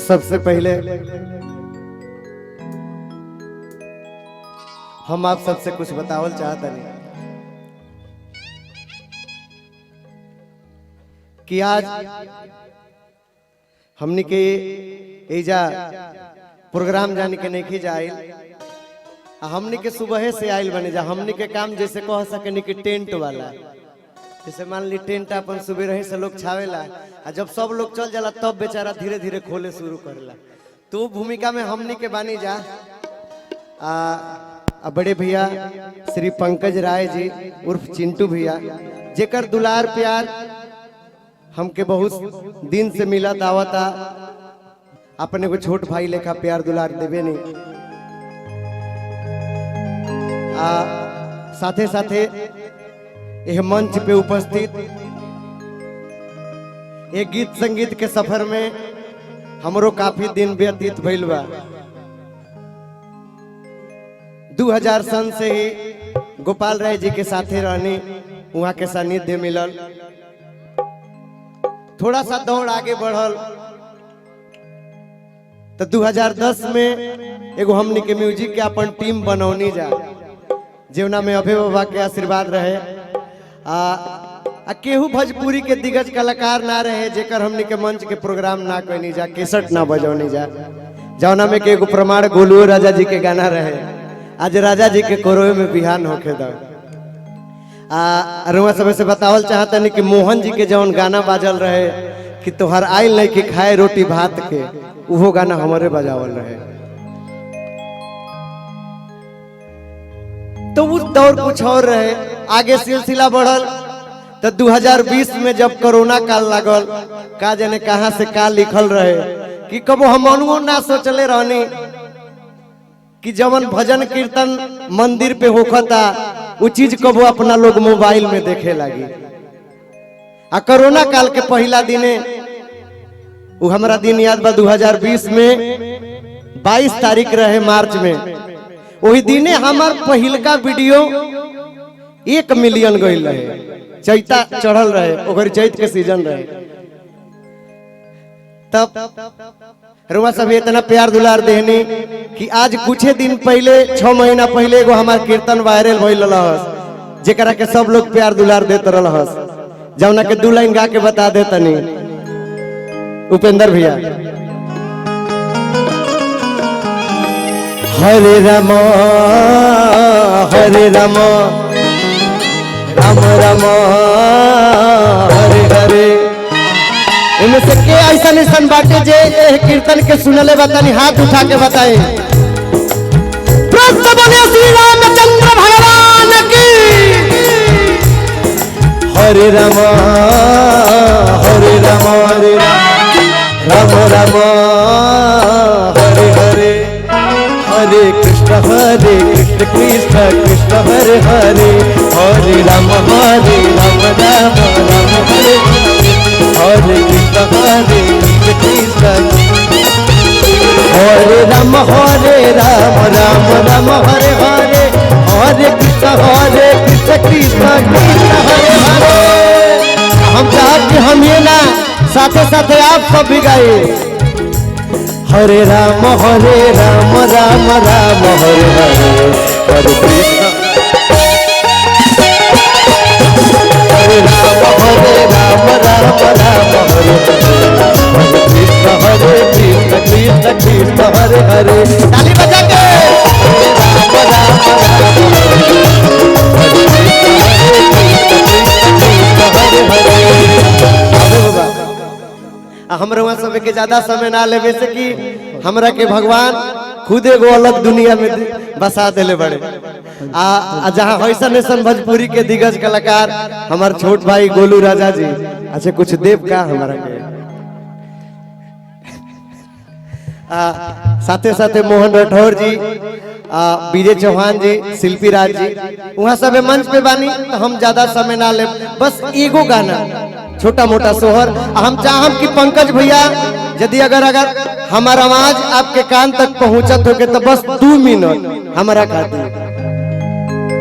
सबसे पहले हम आप सबसे कुछ बतावल चाहता नहीं कि आज हमनी के एजा प्रोग्राम जाने के नहीं जाए हमनी के सुबह से आयल बने जा हमनी के काम जैसे कह सके कि टेंट वाला जैसे मान ली टेंट अपन सुबह रहे से लोग छावेला आ जब सब लोग चल जाला तब बेचारा धीरे धीरे खोले शुरू करेला तो भूमिका में हमनी के बानी जा बड़े भैया श्री पंकज राय जी उर्फ चिंटू भैया जेकर दुलार प्यार हमके बहुत दिन से मिला दावता अपने को छोट भाई लेखा प्यार दुलार देवे नहीं साथे साथे यह मंच पे उपस्थित एक गीत संगीत के सफर में हमरो काफी दिन व्यतीत भइल बा 2000 सन से ही गोपाल राय जी के साथे रहनी वहां के सानिध्य मिलल थोड़ा सा दौड़ आगे बढ़ल तो 2010 में एगो हमनी के म्यूजिक के अपन टीम बनौनी जा जीवना में अभय बाबा के आशीर्वाद रहे केहू भोजपुरी के दिग्गज कलाकार ना रहे जेकर हमनी के मंच के प्रोग्राम ना कोई जा केसट ना बजौनी जा जौना में के एगो प्रमाण गोलू राजा जी के गाना रहे आज राजा जी के कोरोए में बिहान होके दो रुआ सब से बतावल चाहता नहीं कि मोहन जी के जौन गाना बाजल रहे कि तोहर आइल नहीं कि खाए रोटी भात के उहो गाना हमारे बजावल रहे तो उस दौर कुछ और रहे आगे सिलसिला बढ़ल तो 2020 में जब कोरोना काल लागल का जाने कहां से का लिखल रहे कि कबो हम अनुओ ना सोचले रहनी कि जवन भजन कीर्तन मंदिर पे होखता वो चीज कबो अपना लोग मोबाइल में देखे लगी आ कोरोना काल के पहला दिने वो हमारा दिन याद बा 2020 में 22 तारीख रहे मार्च में वही दिने हमार पहिलका वीडियो 1 मिलियन गईल रहे चैता चढ़ल रहे ओकर चैत के सीजन रहे तब रुआ सब इतना प्यार दुलार देहनी कि आज कुछ दिन पहले 6 महीना पहले एगो हमार कीर्तन वायरल भइल रहस जेकरा के सब लोग प्यार दुलार देत रहस जौना के 2 लाइन गा के बता दे तनी उपेंद्र भैया हरे राम राम राम हरे हरे इनमें से के ऐसा निशान बाटे जे कीर्तन के सुनले बतानी हाथ उठा के बताए प्रश्न बोले श्री रामचंद्र भगवान की हरे राम हरे राम राम राम हरे हरे हरे कृष्ण कृष्ण कृष्ण हरे हरे हरे राम राम राम हरे हरे कृष्ण कृष्ण हरे राम राम राम हरे हरे हरे कृष्ण कृष्ण कृष्ण हरे हरे हम चाहते हम ये ना साथे साथे आप सब भी गाए हरे राम राम राम हरे हरे हरे कृष्ण हरे राम राम हरे हरे कृष्ण कृष्ण कृष्ण हरे हरे ताली बजा के हरे राम हमरा वहाँ सब के ज्यादा समय ना लेवे से कि हमरा के भगवान खुद एगो अलग दुनिया में बसा देले बड़े जहाँ ऐसा ऐसा भोजपुरी के दिग्गज कलाकार हमार छोट भाई गोलू राजा जी अच्छा कुछ देव का हमारा के साथे साथे मोहन राठौर जी विजय चौहान जी शिल्पी राज जी वहाँ सब मंच पे बानी तो हम ज्यादा समय ना ले बस एगो गाना छोटा मोटा सोहर हम चाहम कि पंकज भैया यदि अगर हमारा आवाज आपके कान तक पहुंचत हो के तो बस 2 मिनट हमारा खातिर